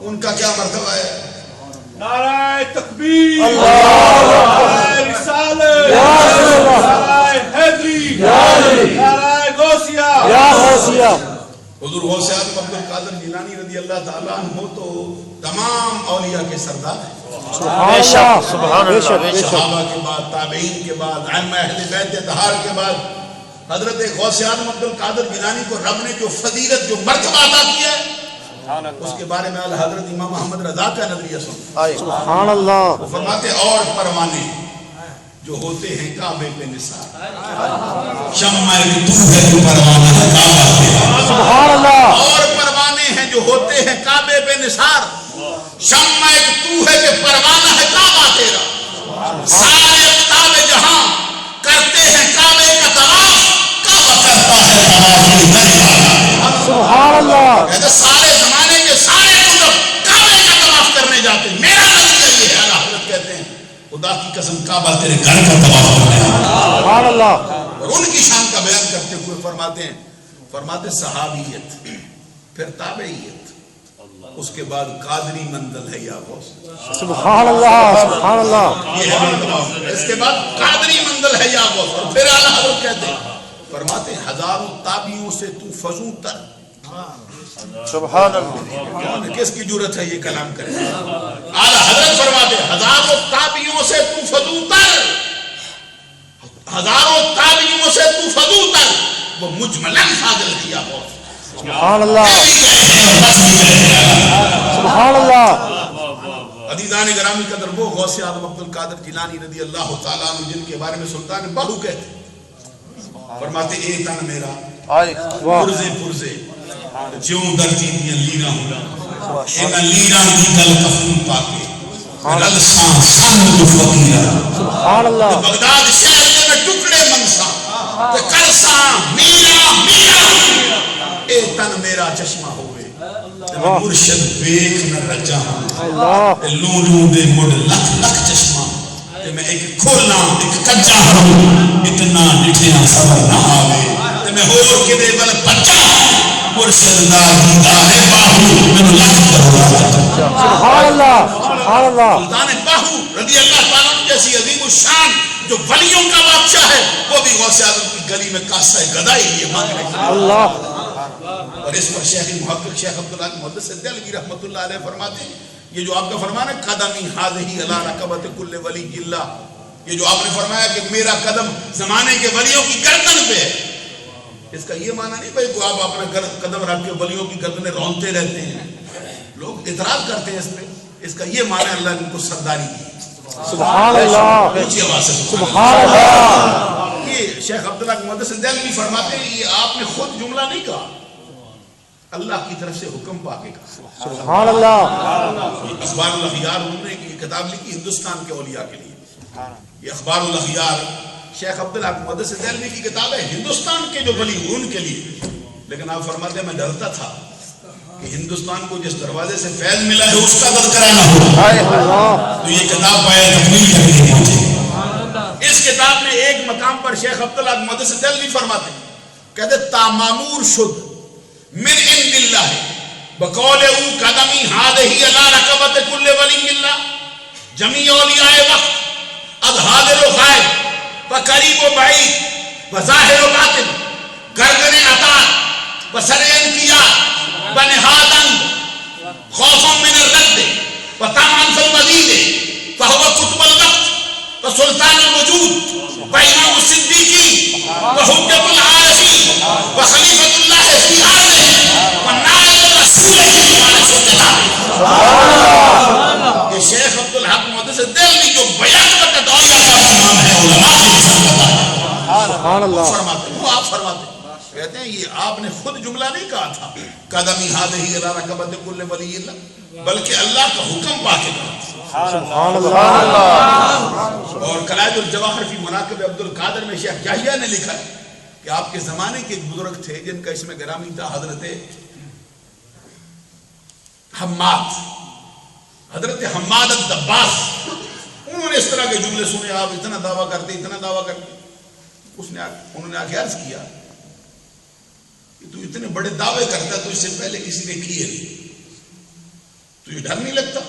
ان کا کیا مرتبہ ہے؟ نعرہ تکبیر، نعرہ رسالت، نعرہ حیدری، نعرہ غوثیہ. حضور غوث اعظم عبد القادر جیلانی رضی اللہ تعالیٰ عنہ تو تمام اولیاء کے سردار ہیں. صحابہ کے بعد، تابعین کے بعد، ائمہ اہل بیت اطہار کے بعد حضرت غوث اعظم عبد القادر جیلانی کو رب نے جو فضیلت، جو مرتبہ عطا کیا ہے، اس کے بارے میں حضرت امام محمد رضا کا نظریہ سبحان اللہ. وہ فرماتے اور پروانے جو ہوتے ہیں کعبے پہ نثار، شمع تو ہے جو پروانہ ہے کعبہ تیرا. سبحان اللہ. اور پروانے ہیں جو ہوتے ہیں کعبے پہ نثار، شمع تو ہے کہ پروانہ ہے کعبہ تیرا. سارے اقطاب جہاں کرتے ہیں کعبے کا طواف، کعبہ کرتا ہے طواف. سبحان اللہ. کہتے سارے زمانے کے سارے قطب کعبے کا طواف کرنے جاتے ہیں. میرا نظریہ یہ ہے، اعلیٰ حضرت کہتے ہیں خدا کی قسم کعبہ تیرے گھر کا طواف کرنے سبحان اللہ. اور ان کی شان کا بیان کرتے ہوئے فرماتے صحابیت، پھر تابعیت، اس کے بعد قادری منزل ہے یا غوث. سبحان اللہ. سبحان اللہ. یہ ہے اس کے بعد قادری منزل ہے یا غوث. اور پھر اعلیٰ حضرت کہتے ہیں، فرماتے ہیں ہزاروں تابعیوں سے تو فضو تر. سبحان اللہ. کس کی جرت ہے یہ کلام کرے؟ اعلیٰ حضرت فرماتے ہیں ہزاروں تابعیوں سے تو فضو تر، ہزاروں تابعیوں سے تو فضو تر، وہ مجملاً فاضل ہے یا غوث. سبحان اللہ. سبحان اللہ. عزیزان گرامی قدر وہ غوث اعظم عبد القادر جیلانی رضی اللہ تعالیٰ عنہ جن کے بارے میں سلطان باہو کہتے فرماتے اے تن میرا پرزے پرزے جیوں درجی دیا لیرا ہوں اینا لیرا کی گل کفن پاکے رل سان سن جو فقیرہ بغداد شہر کے میں ٹکڑے منسا کرساں میرا میرا اے تن میرا چشمہ ہوئے مرشد بیک نہ رجا اللہ لوں لوں دے مڑ لکھ لکھ چشمہ تے میں ایک کھولا ایک کچا ہوں اتنا ڈٹھیاں صبر نہ آوے تے میں ہور کے دے بل بچا مرشد دا دیدار باہو میں لکھ کروا سبحان اللہ سبحان اللہ سلطان باہو رضی اللہ تعالیٰ عنہ جیسی عظیم الشان جو ولیوں کا بادشاہ ہے وہ بھی غوث اعظم کی گلی میں کاسہ گدائی یہ مانگ رہے ہیں اللہ اور اس پر شیخ محقق شیخ عبداللہ محدث دہلوی رحمۃ اللہ علیہ فرماتے ہیں یہ جو آپ کا فرمان ہے قدمی حاذہی علی رقبۃ کل ولی اللہ، یہ جو آپ نے فرمایا کہ میرا قدم زمانے کے ولیوں کی گردن پہ ہے، اس کا یہ معنی نہیں بھائی آپ اپنا قدم رکھ کے ولیوں کی گردنیں رونتے رہتے ہیں، لوگ اعتراض کرتے ہیں اس پہ، اس کا یہ معنی اللہ نے ان کو سرداری دی سبحان اللہ اونچی آواز سے سبحان اللہ یہ شیخ عبداللہ محدث دہلوی فرماتے ہیں یہ آپ نے خود جملہ نہیں کہا، اللہ کی طرف سے حکم پا کے کہا سبحان اللہ اخبار الاخیار انہوں نے یہ کتاب لکھی ہندوستان کے اولیاء کے لیے، یہ اخبار الاخیار شیخ عبداللہ محدث دہلوی کی کتاب ہے ہندوستان کے جو ولی ان کے لیے، لیکن آپ فرماتے ہیں میں ڈرتا تھا کہ ہندوستان کو جس دروازے سے فیض ملا ہے اس کا تذکرہ نہ ہو تو یہ کتاب پائے تکمیل کرنے کے پہنچے۔ اس کتاب میں ایک مقام پر شیخ عبداللہ محدث دہلوی فرماتے ہیں کہتے تامامور شد من عند اللہ بقول او قدمی حاذہی علی رقبۃ کل ولی اللہ، جمیع اولیاء وقت اب حاضر و غائب و قریب و بعید و ظاہر و باطن گردن عطا و سر انقیاد و نہادن خوفا من الرد و طمعا فی المزید فہو قطب الوقت و سلطان الوجود و امام الصدیقی و حجت العارفین و خلیفۃ اللہ فی آلہ و نائب رسول یہ شیخ عبدالحق محدث دہلوی جو بیان وقت اولیاء کا امام ہے علماء کی مثال بتا سبحان اللہ فرماتے ہیں وہ آپ فرماتے ہیں کہتے ہیں یہ آپ نے خود جملہ نہیں کہا تھا قدمی حاذہی علی رقبۃ کل ولی اللہ، بلکہ اللہ کا حکم پا کے کہا سبحان اللہ اور قلائد الجواہر فی مناقب عبد القادر میں شیخ یحییٰ نے لکھا ہے کہ آپ کے زمانے کے ایک بزرگ تھے جن کا اسم گرامی تھا حضرت حماد، حضرت حماد الدباس، انہوں نے اس طرح کے جملے سنے آپ اتنا دعویٰ کرتے اتنا دعویٰ کرتے، انہوں نے آگے عرض کیا کہ تو اتنے بڑے دعوے کرتا تو اس سے پہلے کسی نے کیے نہیں، تو یہ ڈر نہیں لگتا؟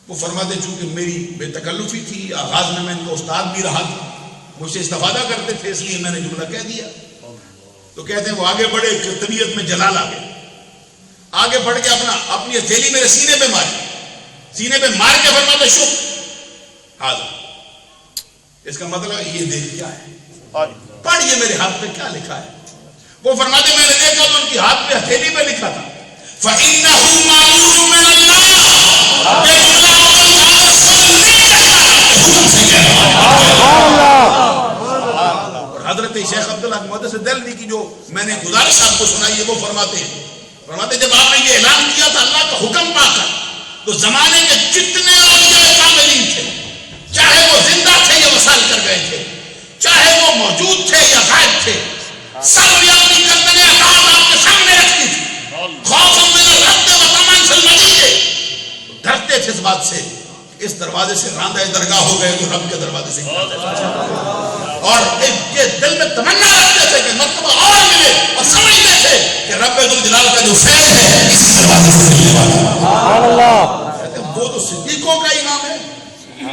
وہ فرماتے چونکہ میری بے تکلفی تھی، آغاز میں ان کا استاد بھی رہا تھا، مجھ سے استفادہ کرتے تھے اس لیے میں نے جملہ کہہ دیا۔ تو کہتے ہیں وہ آگے بڑھے کہ طبیعت میں جلال آ گئے، آگے بڑھ کے اپنی ہتھیلی میرے سینے پہ ماری، سینے پہ مار کے فرماتے شک حاضر، اس کا مطلب یہ دیکھ کیا ہے، پڑھ یہ میرے ہاتھ پہ کیا لکھا ہے۔ وہ فرماتے میں نے دیکھا تو ان کی ہاتھ پہ ہتھیلی پہ لکھا تھا فَإِنَّهُ مَعْلُومٌ مِّنَ اللَّهِ اور حضرت شیخ عبداللہ محدث دہلوی کی جو میں نے گزارش آپ کو سنائی ہے وہ فرماتے جب آپ نے یہ اعلان کیا تھا اللہ کا حکم پا کر تو زمانے کے جتنے اولیاء کاملین تھے، چاہے وہ زندہ تھے یا وصال کر گئے تھے، چاہے وہ موجود تھے یا غائب تھے، سب نے اپنی گردنیں عطاعت آپ کے سامنے رکھتی تھی، خوف من الرد و طمعا فی المزید، ڈرتے تھے اس بات سے اس دروازے سے راندہ درگاہ ہو گئے تو رب کے دروازے سے اور یہ دل میں تمنا رکھتے تھے کہ مرتبہ اور ملے اور سمجھتے تھے کہ رب ذوالجلال کا جو فیض ہے اس دروازے سے ملنے والا ہے۔ وہ تو صدیقوں کا امام ہے،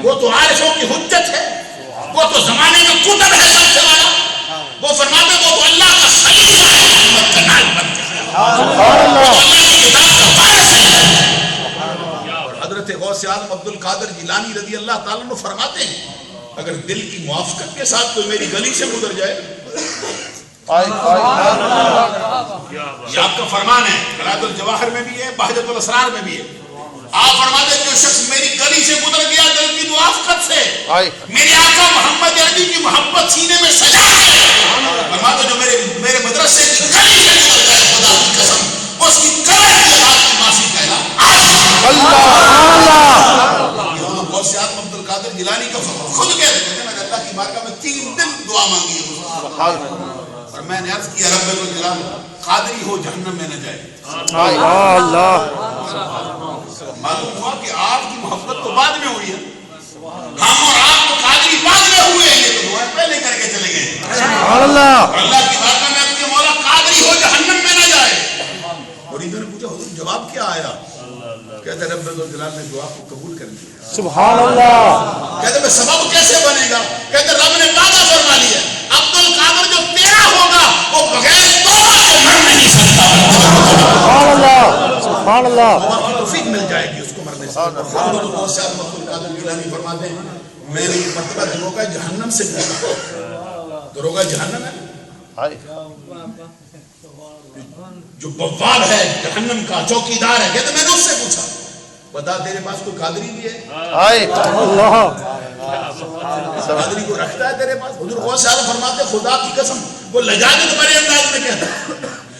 وہ تو عارفوں کی حجت ہے، وہ تو زمانے کا قطب ہے سب سے بڑا، وہ فرماتے وہ تو اللہ کا خلیفہ ہے، محمد کا نائب بن کے وہ تو اللہ کی کتاب کا وارث ہے۔ حضرت غوث اعظم عبد القادر جیلانی رضی اللہ تعالیٰ عنہ فرماتے ہیں اگر دل کی موافقت کے ساتھ کوئی میری گلی سے گزر جائے، یہ آپ کا فرمان ہے، قلائد الجواہر میں بھی ہے، بہجت الاسرار میں بھی ہے، آپ فرماتے ہیں جو شخص میری گلی سے گزر گیا دل کی موافقت سے، میرے آقا محمد عربی کی محبت سینے میں سجا ہے، فرماتے جو میرے مدرسے کی گلی سے گزر گئے خدا کی قسم اس کی قبر کی ہاتھ کی معافی کہنا غوث اعظم عبد القادر جیلانی کا خود کہہ رہے تھے میں نے اللہ کی بارگاہ میں 3 دن دعا مانگی ہے اور میں نے عرض کیا رب ذوالجلال قادری ہو جہنم میں نہ جائے. اللہ معلوم ہوا کہ آپ کی محبت تو بعد میں ہوئی ہے, ہم اور آپ تو قادری بعد میں ہوئے ہیں, یہ تو دعائیں پہلے کر کے چلے گئے. سبحان اللہ. اور اللہ کی بارگاہ میں اپنے مولا قادری ہو جہنم میں نہ جائے. اور انہوں نے پوچھا حضور جواب کیا آیا؟ کہتے رب الجلال نے دعا کو قبول کر لیا. سبحان اللہ. کہتے میں سبب کیسے بنے گا؟ کہتے رب نے وعدہ فرما لیا عبد القادر جو تیرا ہوگا وہ بغیر توبہ کے مر نہیں سکتا. سبحان اللہ. سبحان اللہ. توبہ کی توفیق مل جائے گی اس کو مرنے سے. بہت سے عبد القادر جیلانی فرماتے ہیں میں نے یہ مرتبہ دروگہ جہنم سے پوچھا. دروگہ جہنم ہے جو بواب ہے جہنم کا چوکیدار ہے, کہتے میں نے اس سے پوچھا بتا تیرے پاس کوئی قادری بھی ہے؟ اللہ. قادری کو رکھتا ہے تیرے پاس؟ حضور غوث اعظم فرماتے خدا کی قسم وہ لجاجت بڑے انداز میں کہتا,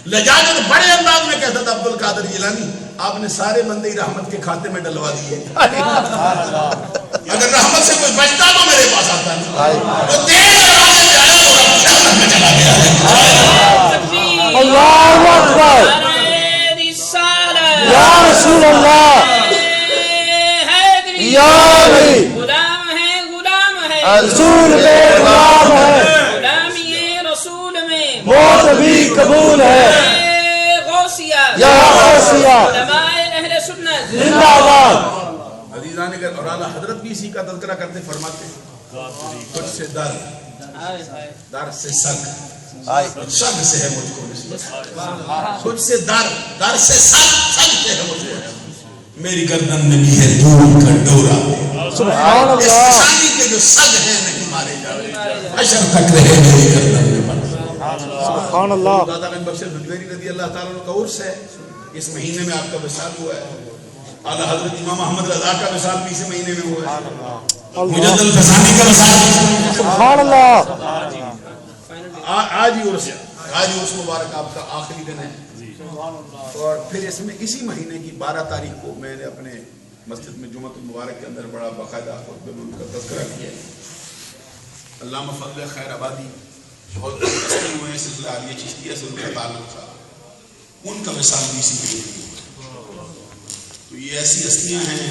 لجاجت بڑے انداز میں کہتا تھا عبد القادر جیلانی آپ نے سارے بندے رحمت کے کھاتے میں ڈلوا دیے, اگر رحمت سے کوئی بچتا تو میرے پاس آتا نہیں. وہ تیرے دروازے پہ آیا تو رب جہنم میں چلا گیا ہے. اللہ اکبر. یا رسول اللہ. یا علی. غلام ہے غلام ہے رسول میں غلام ہے, غلامی رسول میں موت بھی قبول ہے. غوثیہ یا غوثیہ علماء اہل سنت زندہ باد. عزیزان اگر اور اعلیٰ حضرت بھی اسی کا تذکرہ کرتے فرماتے تجھ سے در سے سگ, سگ سے ہے مجھ کو نسبت, تجھ سے در سے سگ سے ہے مجھ کو, میری گردن میں بھی ہے دھول کا ڈورا. سبحان اس اللہ. نشانی کے جو سگ ہیں نہیں مارے جائے, حشر تک رہے میری گردن میں بن. سبحان اللہ. دادا بن بخش بجویری رضی اللہ تعالیٰ عنہ کا عرس ہے, اس مہینے میں آپ کا وصال ہوا ہے. اعلیٰ حضرت امام احمد رضا کا وصال بھی اسی مہینے میں ہوا ہے. مجد الفسانی کا وصال سبحان اللہ. آج ہی عرس ہے, آج ہی عرس مبارک آپ کا آخری دن ہے. اور پھر اس میں اسی مہینے کی 12 تاریخ کو میں نے اپنے مسجد میں جمعۃ المبارک کے اندر بڑا باقاعدہ خطبے میں ان کا تذکرہ کیا. علامہ فضل خیر آبادی بہت ہستی ہوئے ہیں, سلسلہ عالیہ چشتیہ سے ان کا تعلق تھا, ان کا وصال بھی اسی مہینے میں. تو یہ ایسی ہستیاں ہیں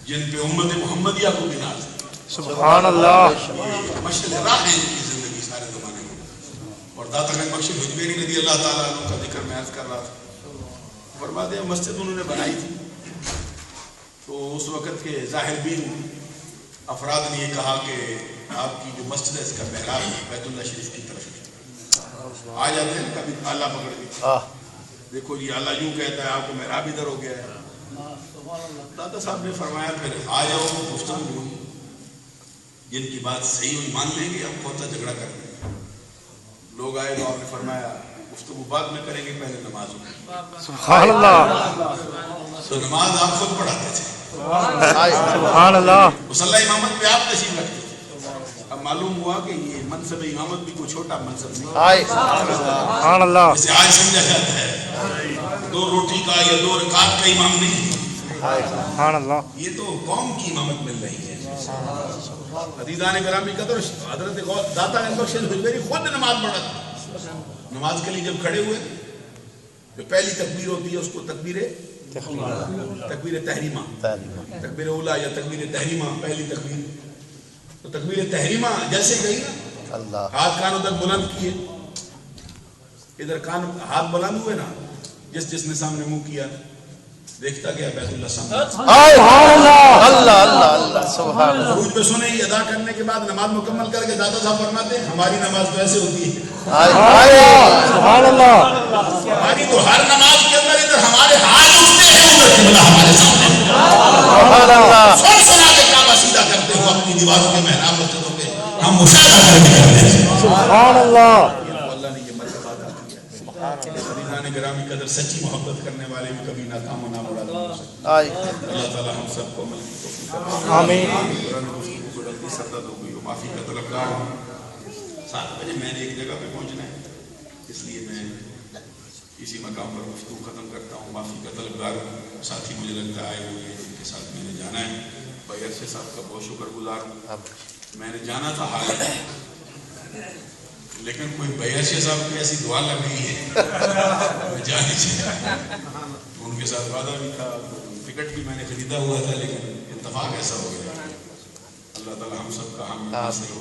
جن پہ امت محمدیہ کو بھی ناز ہے. سبحان اللہ. مشعل راہ ہے ان کی زندگی سارے زمانے میں. اور داتا گنج بخش بجویری رضی اللہ تعالیٰ عنہ کا ذکر میں عرض کر رہا تھا, فرماتے ہیں مسجد انہوں نے بنائی تھی تو اس وقت کے ظاہر بین افراد نے یہ کہا کہ آپ کی جو مسجد ہے اس کا محراب بیت اللہ شریف کی طرف آ جاتے ہیں, کبھی آلہ پکڑ کے دیکھو جی آلہ یوں کہتا ہے آپ کو محراب ادھر ہو گیا ہے. دادا صاحب نے فرمایا پھر آ جاؤ گفتگو ہوئی, جن کی بات صحیح ہوئی مان لیں گے, اب کون سا جھگڑا کر رہے ہیں. لوگ آئے تو آپ نے فرمایا گفتگو بعد میں کریں گے, پہلے نماز ہوگی. سبحان اللہ. تو نماز آپ خود پڑھاتے تھے, سبحان اللہ. مصلی امامت پہ آپ تشریف رکھتے تھے. اب معلوم ہوا کہ یہ منصب امامت بھی کوئی چھوٹا منصب نہیں. سبحان اللہ. جسے آج سمجھا جاتا ہے 2 روٹی کا یا 2 رکعت کا امام نہیں, سبحان اللہ. یہ تو قوم کی امامت مل رہی ہے. عزیزان گرامی قدر حضرت داتا گنج بخش بجویری خود نماز پڑھا تھا. نماز کے لیے جب کھڑے ہوئے جو پہلی تکبیر ہوتی ہے اس کو تکبیر تحریمہ, تکبیر اولا یا تکبیر تحریمہ, پہلی تکبیر. تو تکبیر تحریمہ جیسے گئی نا, ہاتھ کانوں تک بلند کیے, ادھر کان ہاتھ بلند ہوئے نا, جس نے سامنے منہ کیا دیکھتا گیا بیت اللہ سامنے. خروج پہ سنے ہی ادا کرنے کے بعد نماز مکمل کر کے دادا صاحب فرماتے ہیں ہماری نماز تو ایسے ہوتی ہے. سبحان اللہ. ہماری تو ہر نماز کے اندر ادھر ہمارے ہاتھ اٹھتے ہیں, ادھر قبلہ ہمارے سامنے. سنا کے کعبہ سیدھا کرتے ہو اپنی دیواروں کے محراب مسجدوں پہ ہم مشاہدہ کر کے کرتے ہیں. سبحان اللہ. اللہ نے یہ مرتبہ عطا کیا. عزیزان گرامی قدر سچی محبت کرنے والے بھی کبھی ناکام و نامراد نہیں ہو سکتے. اللہ تعالی ہم سب کو عمل کی توفیق عطا فرمائے. آمین. گفتگو کو غلطی سردد ہو گئی ہو, معافی کا طلبگار ہوں. 7 بجے میں نے ایک جگہ پہ پہنچنا ہے, اس لیے میں اسی مقام پر گفتگو ختم کرتا ہوں. معافی کا طلبگار ہوں. ساتھی مجھے لگتا ہے آئے ہوئے ہیں جن کے ساتھ میں نے جانا ہے. بھائی عرصے صاحب کا بہت شکر گزار ہوں. میں نے جانا تھا حال لیکن کوئی بیاشی صاحب کی ایسی دعا لگ گئی ہے میں جا نہیں سکتا. ان کے ساتھ وعدہ بھی تھا, ٹکٹ بھی میں نے خریدا ہوا تھا, لیکن اتفاق ایسا ہو گیا. اللہ تعالیٰ ہم سب کا ہم سے ہو.